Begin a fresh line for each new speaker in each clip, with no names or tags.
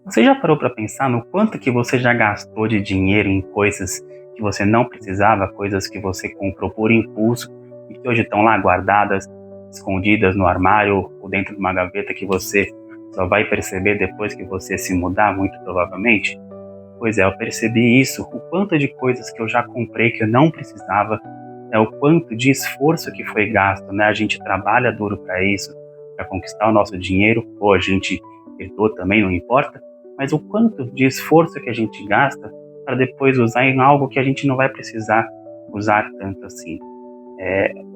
Você já parou para pensar no quanto que você já gastou de dinheiro em coisas que você não precisava, coisas que você comprou por impulso e que hoje estão lá guardadas, escondidas no armário ou dentro de uma gaveta que você só vai perceber depois que você se mudar, muito provavelmente? Pois é, eu percebi isso, o quanto de coisas que eu já comprei que eu não precisava, o quanto de esforço que foi gasto, né? A gente trabalha duro para isso, para conquistar o nosso dinheiro, ou a gente herdou também, não importa, mas o quanto de esforço que a gente gasta para depois usar em algo que a gente não vai precisar usar tanto assim.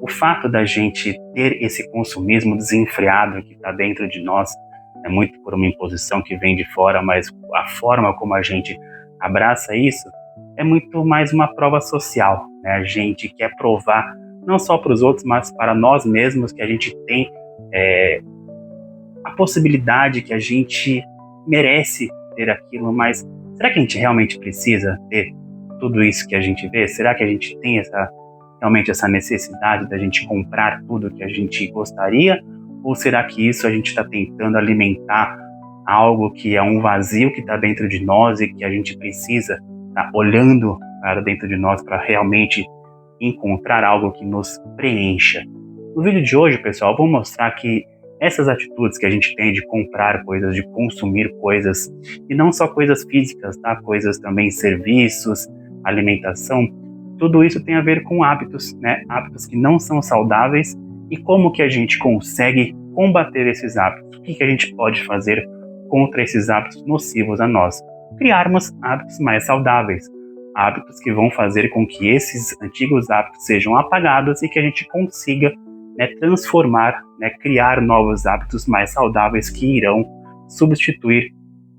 O fato da gente ter esse consumismo desenfreado que está dentro de nós é muito por uma imposição que vem de fora, mas a forma como a gente abraça isso é muito mais uma prova social, né? A gente quer provar não só para os outros, mas para nós mesmos que a gente tem é, a possibilidade, que a gente merece ter aquilo, mas será que a gente realmente precisa ter tudo isso que a gente vê? Será que a gente tem realmente essa necessidade da gente comprar tudo que a gente gostaria? Ou será que isso a gente está tentando alimentar algo que é um vazio que está dentro de nós e que a gente precisa estar olhando para dentro de nós para realmente encontrar algo que nos preencha? No vídeo de hoje, pessoal, eu vou mostrar que essas atitudes que a gente tem de comprar coisas, de consumir coisas, e não só coisas físicas, tá? Coisas também, serviços, alimentação, tudo isso tem a ver com hábitos, né? Hábitos que não são saudáveis e como que a gente consegue combater esses hábitos. O que a gente pode fazer contra esses hábitos nocivos a nós? Criarmos hábitos mais saudáveis, hábitos que vão fazer com que esses antigos hábitos sejam apagados e que a gente consiga, né, transformar, né, criar novos hábitos mais saudáveis que irão substituir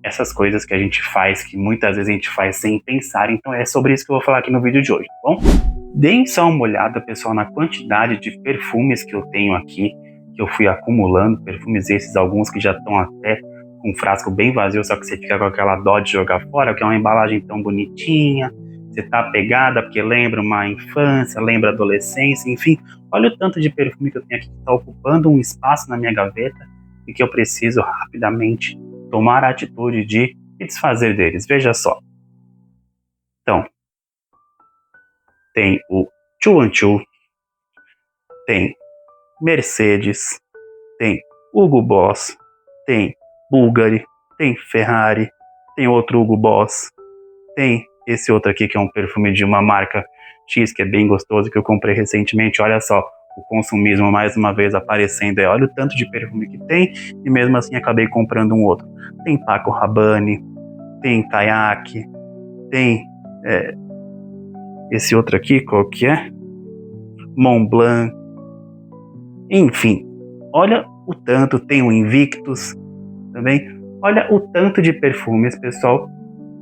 essas coisas que a gente faz, que muitas vezes a gente faz sem pensar. Então é sobre isso que eu vou falar aqui no vídeo de hoje, tá bom? Deem só uma olhada, pessoal, na quantidade de perfumes que eu tenho aqui, que eu fui acumulando, perfumes esses, alguns que já estão até com um frasco bem vazio, só que você fica com aquela dó de jogar fora, que é uma embalagem tão bonitinha, você tá apegada porque lembra uma infância, lembra adolescência, enfim. Olha o tanto de perfume que eu tenho aqui que está ocupando um espaço na minha gaveta e que eu preciso rapidamente tomar a atitude de me desfazer deles. Veja só. Então, tem o Chuanchu, tem Mercedes, tem Hugo Boss, tem Bulgari, tem Ferrari, tem outro Hugo Boss, tem esse outro aqui que é um perfume de uma marca X, que é bem gostoso, que eu comprei recentemente. Olha só, o consumismo mais uma vez aparecendo aí. Olha o tanto de perfume que tem e mesmo assim acabei comprando um outro. Tem Paco Rabanne, tem Kayak, tem esse outro aqui, qual que é? Montblanc. Enfim, olha o tanto. Tem o Invictus também. Olha o tanto de perfumes, pessoal.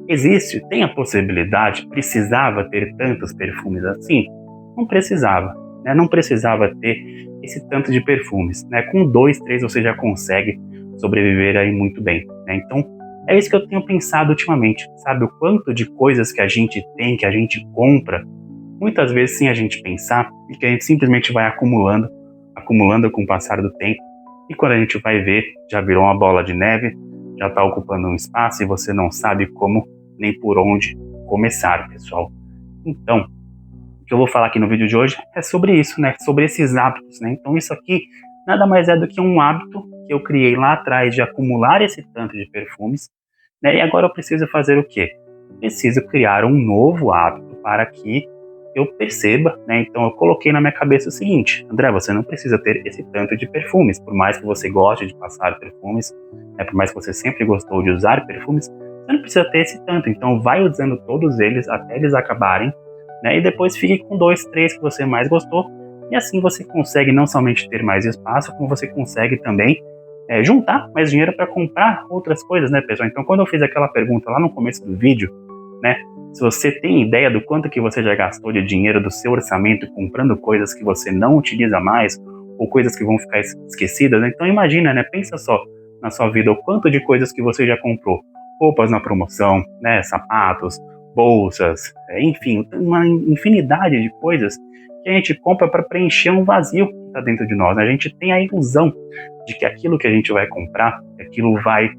Existe, tem a possibilidade, precisava ter tantos perfumes assim? Não precisava, né? Não precisava ter esse tanto de perfumes, né? Com 2, 3 você já consegue sobreviver aí muito bem, né? Então, é isso que eu tenho pensado ultimamente, sabe? O quanto de coisas que a gente tem, que a gente compra, muitas vezes sem a gente pensar, e que a gente simplesmente vai acumulando, acumulando com o passar do tempo, e quando a gente vai ver, já virou uma bola de neve, já está ocupando um espaço e você não sabe como nem por onde começar, pessoal. Então, o que eu vou falar aqui no vídeo de hoje é sobre isso, né? Sobre esses hábitos, né? Então, isso aqui nada mais é do que um hábito que eu criei lá atrás de acumular esse tanto de perfumes, né? E agora eu preciso fazer o quê? Preciso criar um novo hábito para que eu perceba, né? Então eu coloquei na minha cabeça o seguinte: André, você não precisa ter esse tanto de perfumes, por mais que você goste de passar perfumes, né? Por mais que você sempre gostou de usar perfumes, você não precisa ter esse tanto. Então vai usando todos eles até eles acabarem, né? E depois fique com 2, 3 que você mais gostou, e assim você consegue não somente ter mais espaço, como você consegue também juntar mais dinheiro para comprar outras coisas, né, pessoal? Então quando eu fiz aquela pergunta lá no começo do vídeo, né? Se você tem ideia do quanto que você já gastou de dinheiro do seu orçamento comprando coisas que você não utiliza mais ou coisas que vão ficar esquecidas, né? Então imagina, né? Pensa só na sua vida o quanto de coisas que você já comprou. Roupas na promoção, né? Sapatos, bolsas, enfim, uma infinidade de coisas que a gente compra para preencher um vazio que está dentro de nós, né? A gente tem a ilusão de que aquilo que a gente vai comprar, aquilo vai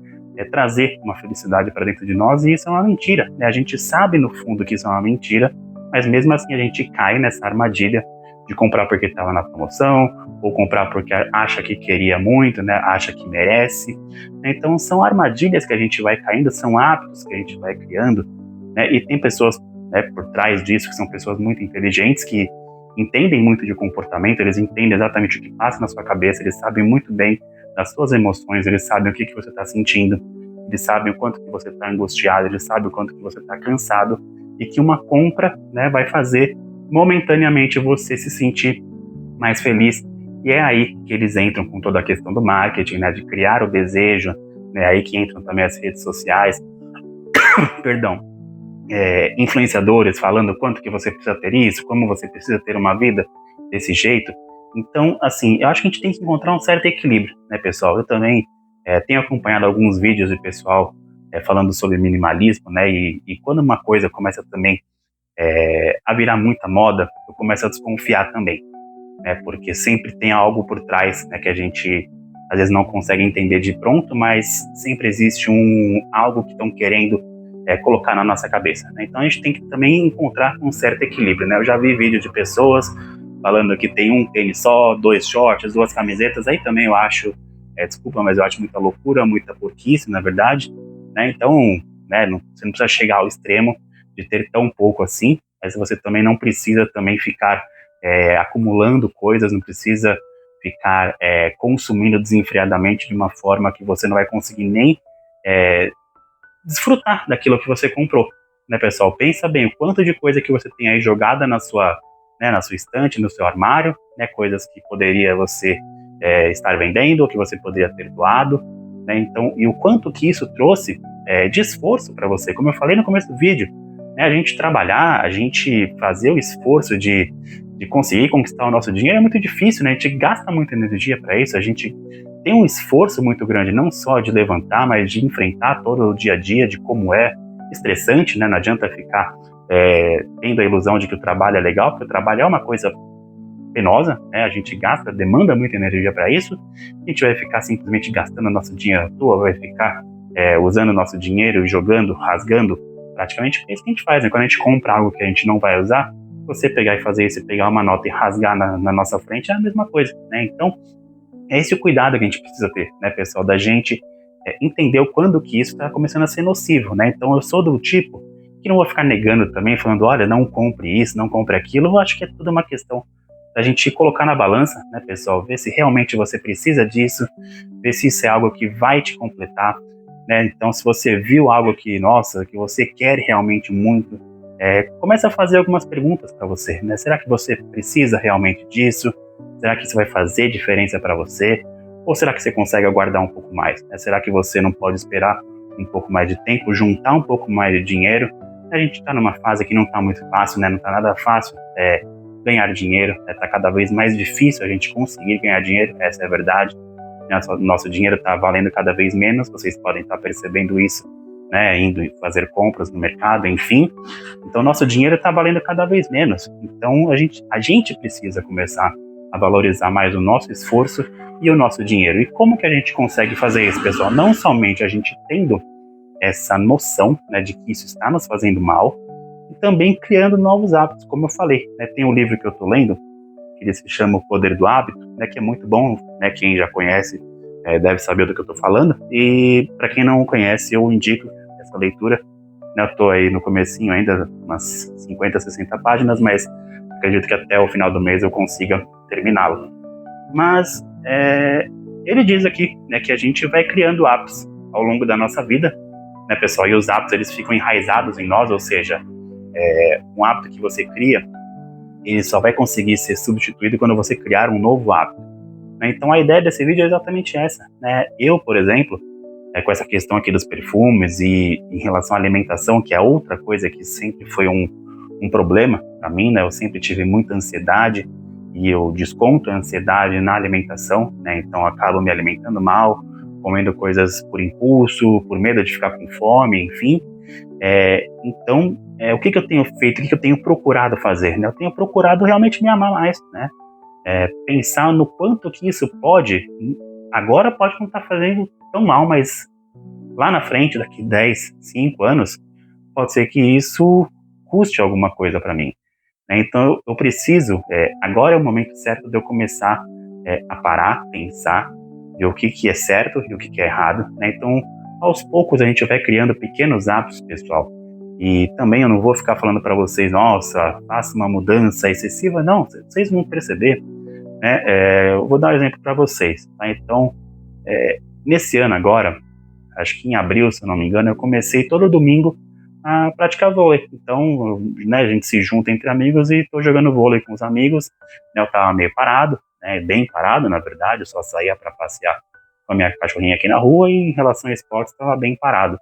trazer uma felicidade para dentro de nós, e isso é uma mentira, né? A gente sabe no fundo que isso é uma mentira, mas mesmo assim a gente cai nessa armadilha de comprar porque estava na promoção, ou comprar porque acha que queria muito, né? Acha que merece. Então são armadilhas que a gente vai caindo, são hábitos que a gente vai criando, né? E tem pessoas, né, por trás disso, que são pessoas muito inteligentes, que entendem muito de comportamento, eles entendem exatamente o que passa na sua cabeça, eles sabem muito bem das suas emoções, eles sabem o que você está sentindo, eles sabem o quanto que você está angustiado, eles sabem o quanto que você está cansado, e que uma compra, né, vai fazer momentaneamente você se sentir mais feliz. E é aí que eles entram com toda a questão do marketing, né, de criar o desejo, né, aí que entram também as redes sociais, perdão, influenciadores falando quanto que você precisa ter isso, como você precisa ter uma vida desse jeito. Então, assim, eu acho que a gente tem que encontrar um certo equilíbrio, né, pessoal? Eu também tenho acompanhado alguns vídeos de pessoal falando sobre minimalismo, né, e quando uma coisa começa também a virar muita moda, eu começo a desconfiar também, né, porque sempre tem algo por trás, né, que a gente às vezes não consegue entender de pronto, mas sempre existe algo que estão querendo colocar na nossa cabeça, né? Então a gente tem que também encontrar um certo equilíbrio, né? Eu já vi vídeo de pessoas falando que tem um tênis só, 2 shorts, 2 camisetas, aí também eu acho, desculpa, mas eu acho muita loucura, muita porquice, na verdade, né? Então, né, você não precisa chegar ao extremo de ter tão pouco assim, mas você também não precisa também ficar acumulando coisas, não precisa ficar consumindo desenfreadamente de uma forma que você não vai conseguir nem desfrutar daquilo que você comprou, né, pessoal? Pensa bem o quanto de coisa que você tem aí jogada na sua estante, no seu armário, né, coisas que poderia você estar vendendo, ou que você poderia ter doado, né? Então, e o quanto que isso trouxe de esforço para você, como eu falei no começo do vídeo, né, a gente trabalhar, a gente fazer o esforço de conseguir conquistar o nosso dinheiro é muito difícil, né? A gente gasta muita energia para isso, a gente tem um esforço muito grande, não só de levantar, mas de enfrentar todo o dia a dia, de como é estressante, né? Não adianta ficar tendo a ilusão de que o trabalho é legal, porque o trabalho é uma coisa penosa, né? A gente gasta, demanda muita energia para isso, a gente vai ficar simplesmente gastando nosso dinheiro à toa, vai ficar usando nosso dinheiro, jogando, rasgando, praticamente é isso que a gente faz, né? Quando a gente compra algo que a gente não vai usar, você pegar e fazer isso, pegar uma nota e rasgar na nossa frente é a mesma coisa, né? Então, é esse o cuidado que a gente precisa ter, né, pessoal, da gente entender o quando que isso está começando a ser nocivo, né? Então, eu sou do tipo que não vou ficar negando também, falando, olha, não compre isso, não compre aquilo. Eu acho que é tudo uma questão da gente colocar na balança, né, pessoal, ver se realmente você precisa disso, ver se isso é algo que vai te completar, né? Então, se você viu algo que, nossa, que você quer realmente muito, comece a fazer algumas perguntas para você, né? Será que você precisa realmente disso? Será que isso vai fazer diferença para você? Ou será que você consegue aguardar um pouco mais, né? Será que você não pode esperar um pouco mais de tempo, juntar um pouco mais de dinheiro? A gente está numa fase que não está muito fácil, né? Não está nada fácil ganhar dinheiro, está cada vez mais difícil a gente conseguir ganhar dinheiro, essa é a verdade. Nosso dinheiro está valendo cada vez menos, vocês podem estar percebendo isso, né, indo fazer compras no mercado, enfim. Então, nosso dinheiro está valendo cada vez menos. Então, a gente precisa começar a valorizar mais o nosso esforço e o nosso dinheiro. E como que a gente consegue fazer isso, pessoal? Não somente a gente tendo essa noção, né, de que isso está nos fazendo mal, e também criando novos hábitos, como eu falei, né? Tem um livro que eu estou lendo, que ele se chama O Poder do Hábito, né, que é muito bom, né? Quem já conhece deve saber do que eu estou falando, e para quem não conhece, eu indico essa leitura, né? Eu estou aí no comecinho ainda, umas 50, 60 páginas, mas acredito que até o final do mês eu consiga terminá-lo. Mas ele diz aqui, né, que a gente vai criando hábitos ao longo da nossa vida, né, pessoal? E os hábitos, eles ficam enraizados em nós, ou seja, um hábito que você cria, ele só vai conseguir ser substituído quando você criar um novo hábito, né? Então a ideia desse vídeo é exatamente essa, né? Eu, por exemplo, com essa questão aqui dos perfumes e em relação à alimentação, que é outra coisa que sempre foi um problema para mim, né? Eu sempre tive muita ansiedade e eu desconto a ansiedade na alimentação, né? Então eu acabo me alimentando mal, comendo coisas por impulso, por medo de ficar com fome, enfim. Então, o que eu tenho feito, o que eu tenho procurado fazer, né? Eu tenho procurado realmente me amar mais, né? Pensar no quanto que isso agora pode não estar fazendo tão mal, mas lá na frente, daqui 10, 5 anos, pode ser que isso custe alguma coisa para mim, né? Então eu preciso, agora é o momento certo de eu começar a parar, pensar, ver o que que é certo e o que que é errado, né? Então, aos poucos a gente vai criando pequenos hábitos, pessoal. E também eu não vou ficar falando para vocês, nossa, faça uma mudança excessiva, não, vocês vão perceber, né? Eu vou dar um exemplo para vocês, tá? Então, nesse ano agora, acho que em abril, se eu não me engano, eu comecei todo domingo a praticar vôlei. Então, né, a gente se junta entre amigos e estou jogando vôlei com os amigos. Né, eu estava meio parado, né, bem parado, na verdade, eu só saía para passear com a minha cachorrinha aqui na rua e em relação a esportes estava bem parado.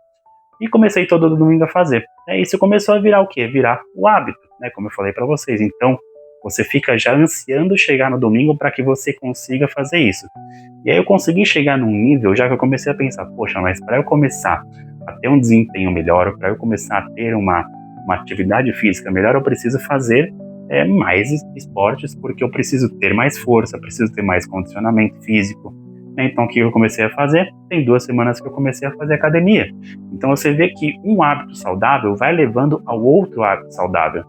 E comecei todo domingo a fazer. Isso começou a virar o quê? Virar o hábito, né, como eu falei para vocês. Então, você fica já ansiando chegar no domingo para que você consiga fazer isso. E aí eu consegui chegar num nível, já que eu comecei a pensar, poxa, mas para eu começar a ter um desempenho melhor, para eu começar a ter uma atividade física melhor, eu preciso fazer mais esportes, porque eu preciso ter mais força, preciso ter mais condicionamento físico. Então, o que eu comecei a fazer? Tem 2 semanas que eu comecei a fazer academia. Então, você vê que um hábito saudável vai levando ao outro hábito saudável.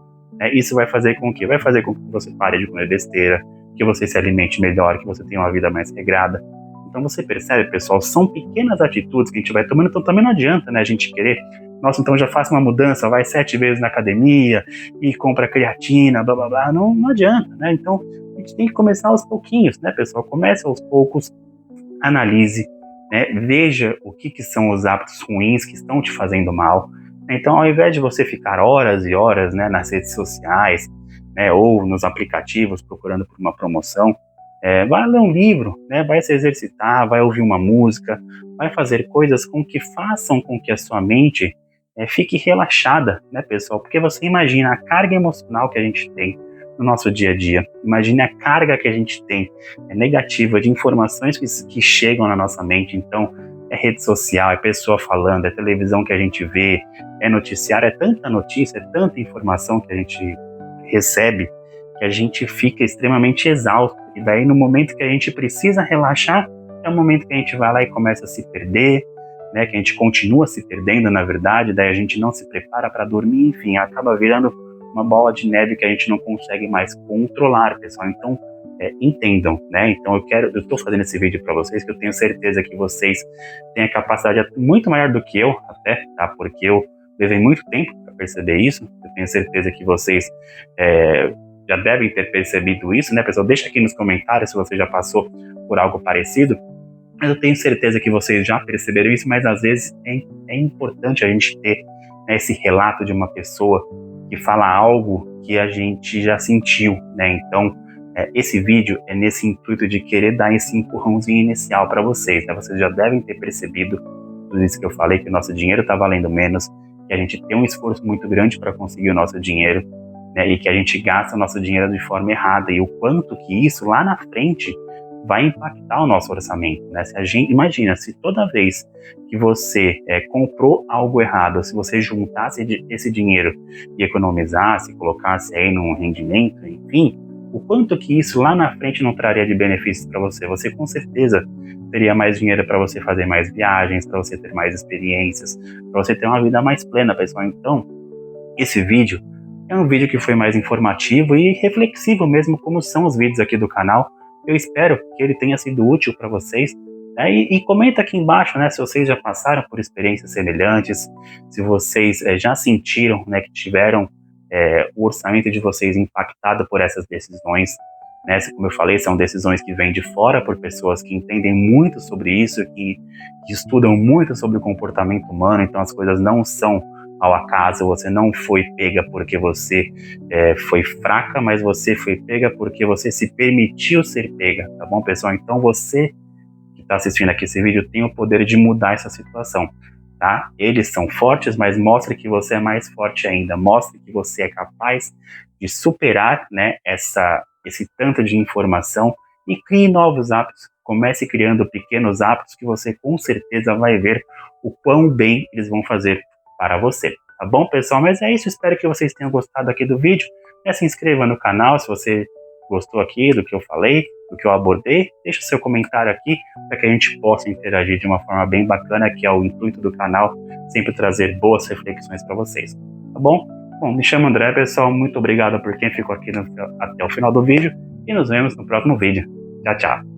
Isso vai fazer com que você pare de comer besteira, que você se alimente melhor, que você tenha uma vida mais regrada. Então você percebe, pessoal, são pequenas atitudes que a gente vai tomando, então também não adianta, né, a gente querer, nossa, então já faça uma mudança, vai 7 vezes na academia e compra creatina, blá blá blá, não adianta, né? Então a gente tem que começar aos pouquinhos, né, pessoal? Comece aos poucos, analise, né, veja o que são os hábitos ruins que estão te fazendo mal. Então, ao invés de você ficar horas e horas, né, nas redes sociais, né, ou nos aplicativos procurando por uma promoção, vai ler um livro, né, vai se exercitar, vai ouvir uma música, vai fazer coisas que façam com que a sua mente fique relaxada, né, pessoal? Porque você imagina a carga emocional que a gente tem no nosso dia a dia, imagine a carga que a gente tem negativa de informações que chegam na nossa mente. Então, é rede social, é pessoa falando, é televisão que a gente vê, é noticiário, é tanta notícia, é tanta informação que a gente recebe, que a gente fica extremamente exausto. E daí, no momento que a gente precisa relaxar, é o momento que a gente vai lá e começa a se perder, né, que a gente continua se perdendo, na verdade, daí a gente não se prepara para dormir, enfim, acaba virando uma bola de neve que a gente não consegue mais controlar, pessoal. Então, entendam, né? Então eu estou fazendo esse vídeo para vocês, que eu tenho certeza que vocês têm a capacidade muito maior do que eu, até, tá? Porque eu levei muito tempo para perceber isso. Eu tenho certeza que vocês já devem ter percebido isso, né, pessoal? Deixa aqui nos comentários se você já passou por algo parecido. Mas eu tenho certeza que vocês já perceberam isso, mas às vezes é importante a gente ter, né, esse relato de uma pessoa que fala algo que a gente já sentiu, né? Então, esse vídeo é nesse intuito de querer dar esse empurrãozinho inicial para vocês, né? Vocês já devem ter percebido tudo isso que eu falei, que o nosso dinheiro está valendo menos, que a gente tem um esforço muito grande para conseguir o nosso dinheiro, né? E que a gente gasta o nosso dinheiro de forma errada, e o quanto que isso lá na frente vai impactar o nosso orçamento, né? Se a gente, imagina, se toda vez que você comprou algo errado, se você juntasse esse dinheiro e economizasse, colocasse aí num rendimento, enfim, o quanto que isso lá na frente não traria de benefícios para você. Você com certeza teria mais dinheiro para você fazer mais viagens, para você ter mais experiências, para você ter uma vida mais plena, pessoal. Então, esse vídeo é um vídeo que foi mais informativo e reflexivo mesmo, como são os vídeos aqui do canal. Eu espero que ele tenha sido útil para vocês, né? E comenta aqui embaixo, né, se vocês já passaram por experiências semelhantes, se vocês já sentiram, né, que tiveram o orçamento de vocês impactado por essas decisões, né? Como eu falei, são decisões que vêm de fora por pessoas que entendem muito sobre isso, que estudam muito sobre o comportamento humano. Então as coisas não são ao acaso, você não foi pega porque você foi fraca, mas você foi pega porque você se permitiu ser pega, tá bom, pessoal? Então você que está assistindo aqui esse vídeo tem o poder de mudar essa situação, tá? Eles são fortes, mas mostre que você é mais forte ainda, mostre que você é capaz de superar, né, esse tanto de informação e crie novos hábitos. Comece criando pequenos hábitos que você com certeza vai ver o quão bem eles vão fazer para você, tá bom, pessoal? Mas é isso, espero que vocês tenham gostado aqui do vídeo. Se inscreva no canal se você gostou aqui do que eu falei, do que eu abordei, deixa seu comentário aqui para que a gente possa interagir de uma forma bem bacana, que é o intuito do canal, sempre trazer boas reflexões para vocês, tá bom? Bom, me chamo André, pessoal, muito obrigado por quem ficou aqui até o final do vídeo e nos vemos no próximo vídeo. Tchau, tchau!